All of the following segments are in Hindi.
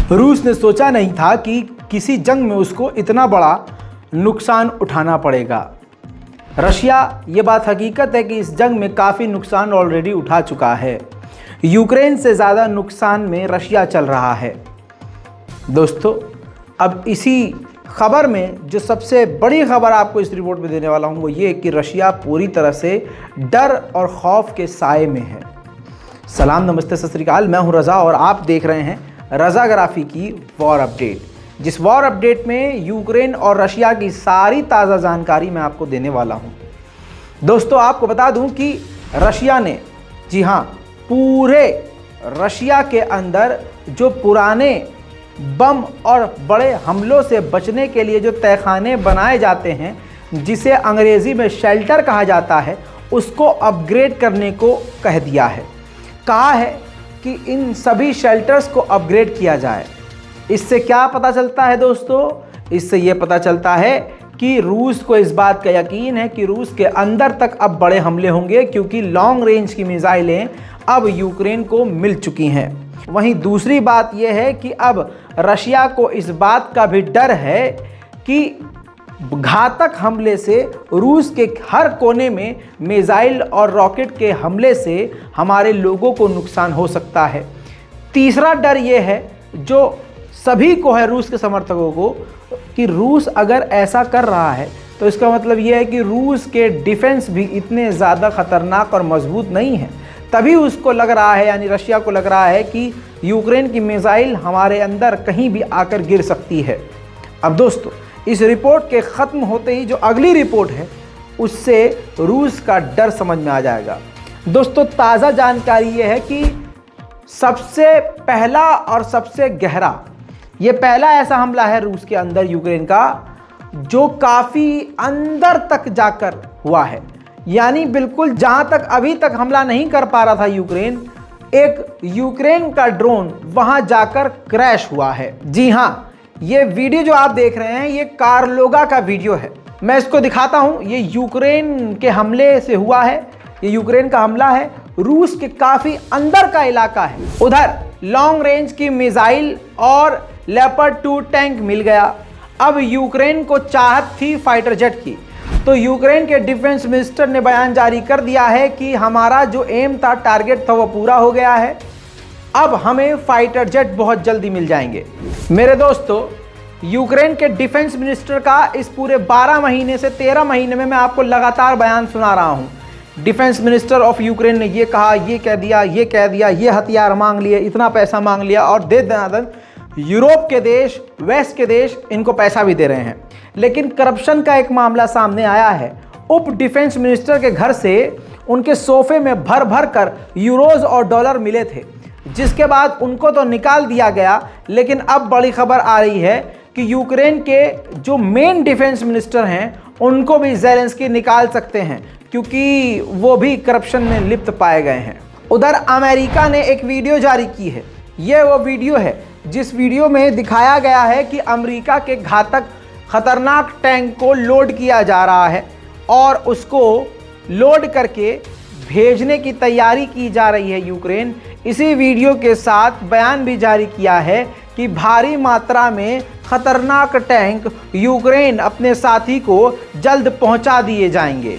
रूस ने सोचा नहीं था कि किसी जंग में उसको इतना बड़ा नुकसान उठाना पड़ेगा। रशिया, ये बात हकीकत है कि इस जंग में काफ़ी नुकसान ऑलरेडी उठा चुका है। यूक्रेन से ज़्यादा नुकसान में रशिया चल रहा है। दोस्तों, अब इसी खबर में जो सबसे बड़ी खबर आपको इस रिपोर्ट में देने वाला हूँ वो ये कि रशिया पूरी तरह से डर और खौफ के साए में है। सलाम, नमस्ते, सत श्री अकाल। मैं हूँ रज़ा और आप देख रहे हैं रज़ाग्राफी की वॉर अपडेट, जिस वॉर अपडेट में यूक्रेन और रशिया की सारी ताज़ा जानकारी मैं आपको देने वाला हूँ। दोस्तों, आपको बता दूँ कि रशिया ने, जी हाँ, पूरे रशिया के अंदर जो पुराने बम और बड़े हमलों से बचने के लिए जो तहखाने बनाए जाते हैं, जिसे अंग्रेज़ी में शेल्टर कहा जाता है, उसको अपग्रेड करने को कह दिया है। कहा है कि इन सभी शेल्टर्स को अपग्रेड किया जाए। इससे क्या पता चलता है दोस्तों? इससे ये पता चलता है कि रूस को इस बात का यकीन है कि रूस के अंदर तक अब बड़े हमले होंगे, क्योंकि लॉन्ग रेंज की मिसाइलें अब यूक्रेन को मिल चुकी हैं। वहीं दूसरी बात यह है कि अब रशिया को इस बात का भी डर है कि घातक हमले से, रूस के हर कोने में मिसाइल और रॉकेट के हमले से हमारे लोगों को नुकसान हो सकता है। तीसरा डर यह है जो सभी को है, रूस के समर्थकों को, कि रूस अगर ऐसा कर रहा है तो इसका मतलब यह है कि रूस के डिफेंस भी इतने ज़्यादा खतरनाक और मजबूत नहीं है। तभी उसको लग रहा है, यानी रशिया को लग रहा है कि यूक्रेन की मिसाइल हमारे अंदर कहीं भी आकर गिर सकती है। अब दोस्तों, इस रिपोर्ट के ख़त्म होते ही जो अगली रिपोर्ट है उससे रूस का डर समझ में आ जाएगा। दोस्तों, ताज़ा जानकारी ये है कि सबसे पहला और सबसे गहरा, ये पहला ऐसा हमला है रूस के अंदर यूक्रेन का जो काफ़ी अंदर तक जाकर हुआ है। यानी बिल्कुल जहाँ तक अभी तक हमला नहीं कर पा रहा था यूक्रेन, एक यूक्रेन का ड्रोन वहाँ जाकर क्रैश हुआ है। जी हाँ, ये वीडियो जो आप देख रहे हैं ये कारलोगा का वीडियो है। मैं इसको दिखाता हूँ। ये यूक्रेन के हमले से हुआ है, ये यूक्रेन का हमला है। रूस के काफ़ी अंदर का इलाका है। उधर लॉन्ग रेंज की मिसाइल और लेपर्ड 2 टैंक मिल गया। अब यूक्रेन को चाहत थी फाइटर जेट की, तो यूक्रेन के डिफेंस मिनिस्टर ने बयान जारी कर दिया है कि हमारा जो एम था, टारगेट था, वो पूरा हो गया है। अब हमें फाइटर जेट बहुत जल्दी मिल जाएंगे। मेरे दोस्तों, यूक्रेन के डिफेंस मिनिस्टर का इस पूरे 12 महीने से 13 महीने में मैं आपको लगातार बयान सुना रहा हूं। डिफेंस मिनिस्टर ऑफ यूक्रेन ने ये कहा, ये कह दिया, ये कह दिया, ये हथियार मांग लिए, इतना पैसा मांग लिया, और दे दनादन यूरोप के देश, वेस्ट के देश इनको पैसा भी दे रहे हैं। लेकिन करप्शन का एक मामला सामने आया है। उप डिफेंस मिनिस्टर के घर से उनके सोफे में भर भर कर यूरोज और डॉलर मिले थे, जिसके बाद उनको तो निकाल दिया गया। लेकिन अब बड़ी खबर आ रही है कि यूक्रेन के जो मेन डिफेंस मिनिस्टर हैं उनको भी ज़ेलेंस्की निकाल सकते हैं, क्योंकि वो भी करप्शन में लिप्त पाए गए हैं। उधर अमेरिका ने एक वीडियो जारी की है। ये वो वीडियो है जिस वीडियो में दिखाया गया है कि अमेरिका के घातक खतरनाक टैंक को लोड किया जा रहा है और उसको लोड करके भेजने की तैयारी की जा रही है यूक्रेन। इसी वीडियो के साथ बयान भी जारी किया है कि भारी मात्रा में खतरनाक टैंक यूक्रेन अपने साथी को जल्द पहुंचा दिए जाएंगे।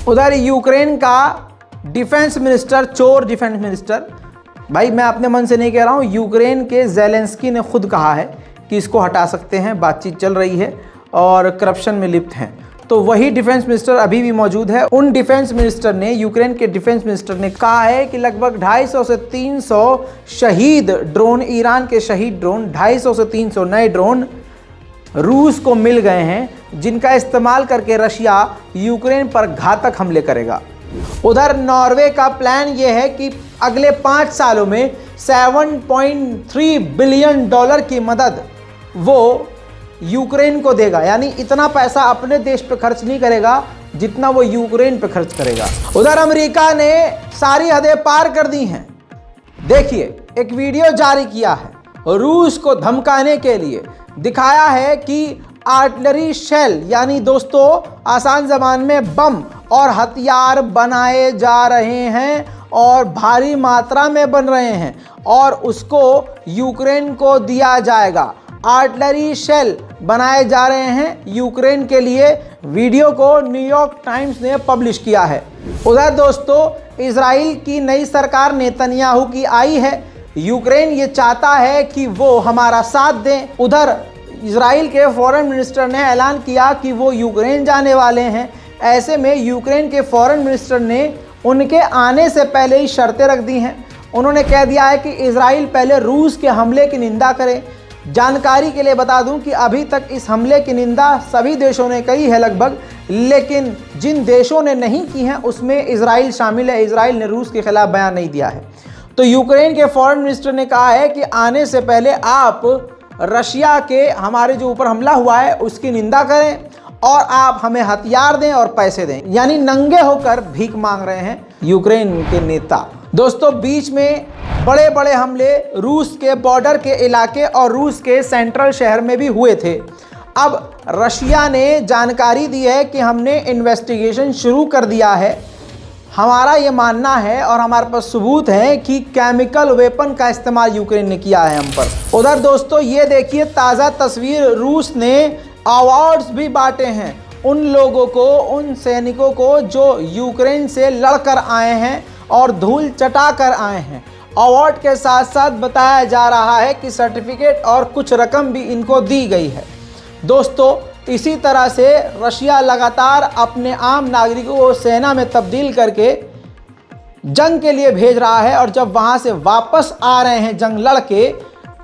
उधर यूक्रेन का डिफेंस मिनिस्टर, चोर डिफेंस मिनिस्टर, भाई मैं अपने मन से नहीं कह रहा हूँ, यूक्रेन के ज़ेलेंस्की ने खुद कहा है कि इसको हटा सकते हैं, बातचीत चल रही है और करप्शन में लिप्त हैं। तो वही डिफेंस मिनिस्टर अभी भी मौजूद है। उन डिफेंस मिनिस्टर ने, यूक्रेन के डिफेंस मिनिस्टर ने कहा है कि लगभग 250 से 300 शहीद ड्रोन, ईरान के शहीद ड्रोन, 250 से 300 नए ड्रोन रूस को मिल गए हैं, जिनका इस्तेमाल करके रशिया यूक्रेन पर घातक हमले करेगा। उधर नॉर्वे का प्लान ये है कि अगले 5 सालों में $7.3 बिलियन की मदद वो यूक्रेन को देगा। यानी इतना पैसा अपने देश पे खर्च नहीं करेगा जितना वो यूक्रेन पे खर्च करेगा। उधर अमेरिका ने सारी हदें पार कर दी हैं। देखिए, एक वीडियो जारी किया है रूस को धमकाने के लिए दिखाया है कि आर्टिलरी शेल यानी दोस्तों आसान ज़बान में बम और हथियार बनाए जा रहे हैं और भारी मात्रा में बन रहे हैं और उसको यूक्रेन को दिया जाएगा। आर्टिलरी शेल बनाए जा रहे हैं यूक्रेन के लिए। वीडियो को न्यूयॉर्क टाइम्स ने पब्लिश किया है। उधर दोस्तों इजराइल की नई सरकार नेतन्याहू की आई है। यूक्रेन ये चाहता है कि वो हमारा साथ दें। उधर इजराइल के फॉरेन मिनिस्टर ने ऐलान किया कि वो यूक्रेन जाने वाले हैं। ऐसे में यूक्रेन के फॉरेन मिनिस्टर ने उनके आने से पहले ही शर्तें रख दी हैं। उन्होंने कह दिया है कि इजराइल पहले रूस के हमले की निंदा करे। जानकारी के लिए बता दूं कि अभी तक इस हमले की निंदा सभी देशों ने करी है लगभग, लेकिन जिन देशों ने नहीं की है उसमें इजराइल शामिल है। इजराइल ने रूस के खिलाफ बयान नहीं दिया है। तो यूक्रेन के फॉरेन मिनिस्टर ने कहा है कि आने से पहले आप रशिया के हमारे जो ऊपर हमला हुआ है उसकी निंदा करें और आप हमें हथियार दें और पैसे दें। यानी नंगे होकर भीख मांग रहे हैं यूक्रेन के नेता। दोस्तों बीच में बड़े बड़े हमले रूस के बॉर्डर के इलाके और रूस के सेंट्रल शहर में भी हुए थे। अब रशिया ने जानकारी दी है कि हमने इन्वेस्टिगेशन शुरू कर दिया है। हमारा ये मानना है और हमारे पास सबूत है कि केमिकल वेपन का इस्तेमाल यूक्रेन ने किया है हम पर। उधर दोस्तों ये देखिए ताज़ा तस्वीर, रूस ने अवार्ड्स भी बांटे हैं उन लोगों को, उन सैनिकों को जो यूक्रेन से लड़कर आए हैं और धूल चटा कर आए हैं। अवार्ड के साथ साथ बताया जा रहा है कि सर्टिफिकेट और कुछ रकम भी इनको दी गई है। दोस्तों इसी तरह से रशिया लगातार अपने आम नागरिकों को सेना में तब्दील करके जंग के लिए भेज रहा है और जब वहाँ से वापस आ रहे हैं जंग लड़के,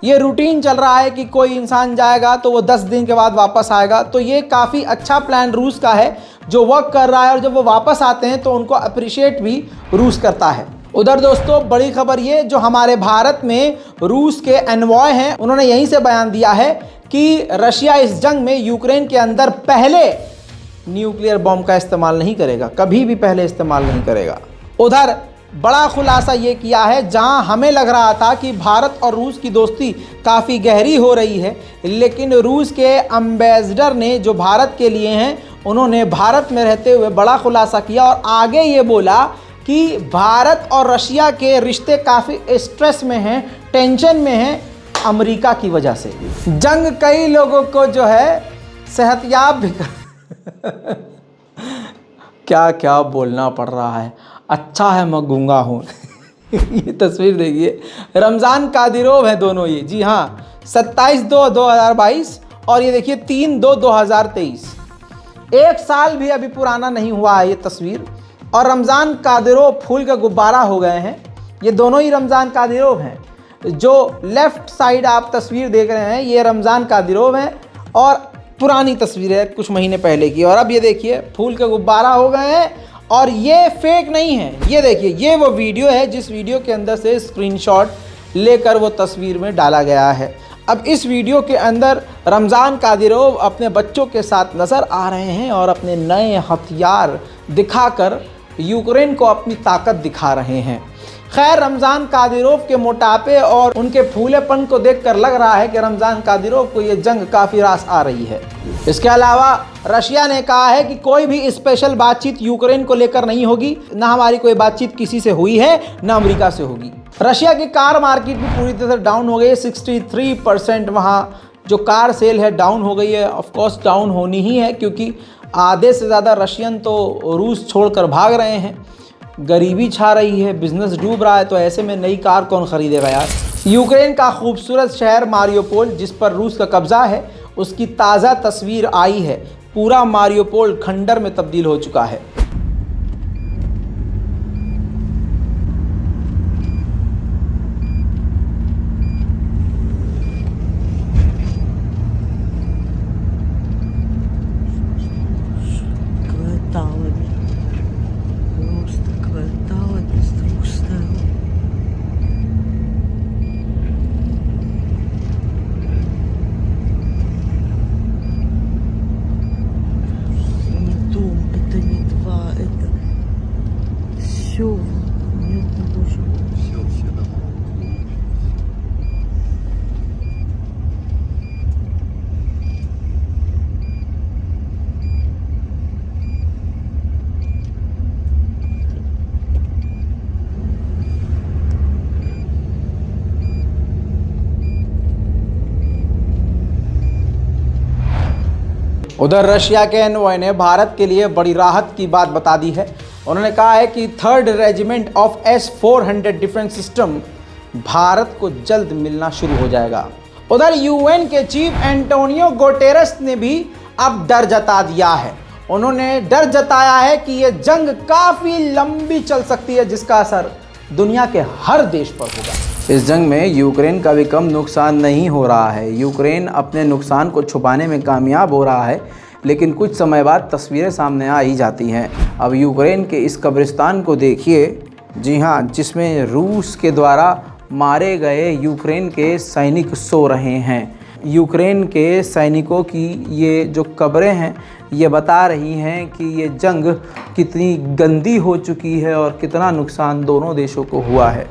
ये रूटीन चल रहा है कि कोई इंसान जाएगा तो वो 10 दिन के बाद वापस आएगा। तो ये काफ़ी अच्छा प्लान रूस का है जो वर्क कर रहा है और जब वो वापस आते हैं तो उनको अप्रिशिएट भी रूस करता है। उधर दोस्तों बड़ी खबर ये, जो हमारे भारत में रूस के एनवॉय हैं उन्होंने यहीं से बयान दिया है कि रशिया इस जंग में यूक्रेन के अंदर पहले न्यूक्लियर बॉम्ब का इस्तेमाल नहीं करेगा, कभी भी पहले इस्तेमाल नहीं करेगा। उधर बड़ा खुलासा ये किया है, जहां हमें लग रहा था कि भारत और रूस की दोस्ती काफ़ी गहरी हो रही है, लेकिन रूस के एम्बेसडर ने जो भारत के लिए हैं उन्होंने भारत में रहते हुए बड़ा खुलासा किया और आगे ये बोला कि भारत और रशिया के रिश्ते काफ़ी स्ट्रेस में हैं, टेंशन में हैं अमेरिका की वजह से। जंग कई लोगों को जो है सेहतयाब भी क्या क्या बोलना पड़ रहा है। अच्छा है मैं गूंगा हूँ। ये तस्वीर देखिए, रमज़ान कादिरोव है दोनों ये, जी हाँ, 27/2/2022 और ये देखिए 3/2/2023। एक साल भी अभी पुराना नहीं हुआ है ये तस्वीर। और रमज़ान कादिरोव फूल का गुब्बारा हो गए हैं। ये दोनों ही रमज़ान कादिरोव हैं। जो लेफ़्ट साइड आप तस्वीर देख रहे हैं ये रमज़ान कादिरोव है और पुरानी तस्वीर है कुछ महीने पहले की। और अब ये देखिए फूल का गुब्बारा हो गए हैं और ये फेक नहीं है। ये देखिए, ये वो वीडियो है जिस वीडियो के अंदर से स्क्रीनशॉट लेकर वो तस्वीर में डाला गया है। अब इस वीडियो के अंदर रमज़ान कादिरोव अपने बच्चों के साथ नज़र आ रहे हैं और अपने नए हथियार दिखाकर यूक्रेन को अपनी ताकत दिखा रहे हैं। खैर, रमज़ान कादिरोव के मोटापे और उनके फूलेपन को देखकर लग रहा है कि रमज़ान कादिरोव को ये जंग काफ़ी रास आ रही है। इसके अलावा रशिया ने कहा है कि कोई भी स्पेशल बातचीत यूक्रेन को लेकर नहीं होगी, ना हमारी कोई बातचीत किसी से हुई है ना अमेरिका से होगी। रशिया की कार मार्केट भी पूरी तरह से डाउन हो गई है। 63% वहाँ जो कार सेल है डाउन हो गई है। ऑफकोर्स डाउन होनी ही है क्योंकि आधे से ज़्यादा रशियन तो रूस छोड़कर भाग रहे हैं। गरीबी छा रही है, बिजनेस डूब रहा है, तो ऐसे में नई कार कौन ख़रीदेगा यार। यूक्रेन का खूबसूरत शहर मारियोपोल जिस पर रूस का कब्ज़ा है उसकी ताज़ा तस्वीर आई है। पूरा मारियोपोल खंडर में तब्दील हो चुका है। उधर रशिया के एनवॉय ने भारत के लिए बड़ी राहत की बात बता दी है। उन्होंने कहा है कि 3rd regiment of S-400 defence system Bharat को जल्द मिलना शुरू हो जाएगा। उधर यूएन के चीफ एंटोनियो गुटेरेस ने भी अब डर जता दिया है। उन्होंने डर जताया है कि यह जंग काफ़ी लंबी चल सकती है, जिसका असर दुनिया के हर देश पर होगा। इस जंग में यूक्रेन का भी कम नुकसान नहीं हो रहा है। यूक्रेन अपने नुकसान को छुपाने में कामयाब हो रहा है, लेकिन कुछ समय बाद तस्वीरें सामने आ ही जाती हैं। अब यूक्रेन के इस कब्रिस्तान को देखिए, जी हाँ, जिसमें रूस के द्वारा मारे गए यूक्रेन के सैनिक सो रहे हैं। यूक्रेन के सैनिकों की ये जो कब्रें हैं, ये बता रही हैं कि ये जंग कितनी गंदी हो चुकी है और कितना नुकसान दोनों देशों को हुआ है।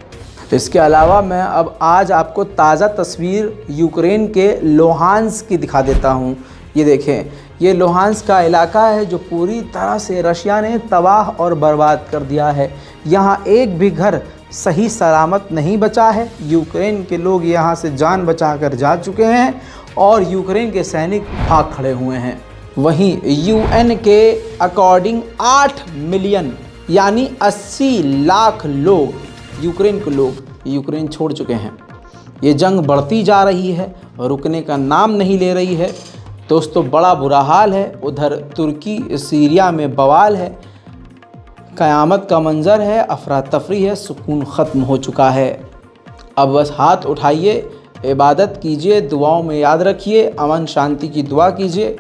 इसके अलावा मैं अब आज आपको ताज़ा तस्वीर यूक्रेन के लोहांस्क की दिखा देता हूँ। ये देखें, ये लोहांस्क का इलाका है जो पूरी तरह से रशिया ने तबाह और बर्बाद कर दिया है। यहाँ एक भी घर सही सलामत नहीं बचा है। यूक्रेन के लोग यहाँ से जान बचाकर जा चुके हैं और यूक्रेन के सैनिक भाग खड़े हुए हैं। वहीं यूएन के अकॉर्डिंग 8 मिलियन यानी 80 लाख लोग यूक्रेन छोड़ चुके हैं। ये जंग बढ़ती जा रही है, रुकने का नाम नहीं ले रही है। दोस्तों, बड़ा बुरा हाल है। उधर तुर्की सीरिया में बवाल है, क़यामत का मंज़र है, अफरा तफरी है, सुकून ख़त्म हो चुका है। अब बस हाथ उठाइए, इबादत कीजिए, दुआओं में याद रखिए, अमन शांति की दुआ कीजिए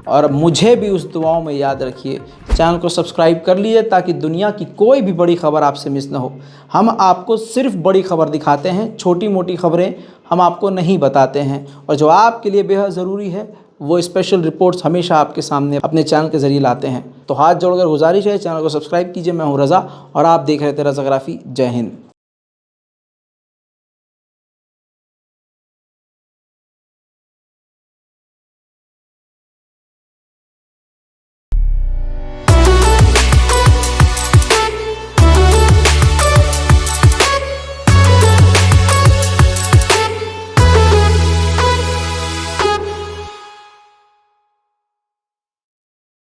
और मुझे भी उस दुआओं में याद रखिए। चैनल को सब्सक्राइब कर लीजिए ताकि दुनिया की कोई भी बड़ी खबर आपसे मिस ना हो। हम आपको सिर्फ बड़ी खबर दिखाते हैं, छोटी मोटी खबरें हम आपको नहीं बताते हैं। और जो आपके लिए बेहद ज़रूरी है, वो स्पेशल रिपोर्ट्स हमेशा आपके सामने अपने चैनल के ज़रिए लाते हैं। तो हाथ जोड़कर गुजारिश है, चैनल को सब्सक्राइब कीजिए। मैं हूँ रज़ा और आप देख रहे थे रज़ाग्राफी। जय हिंद।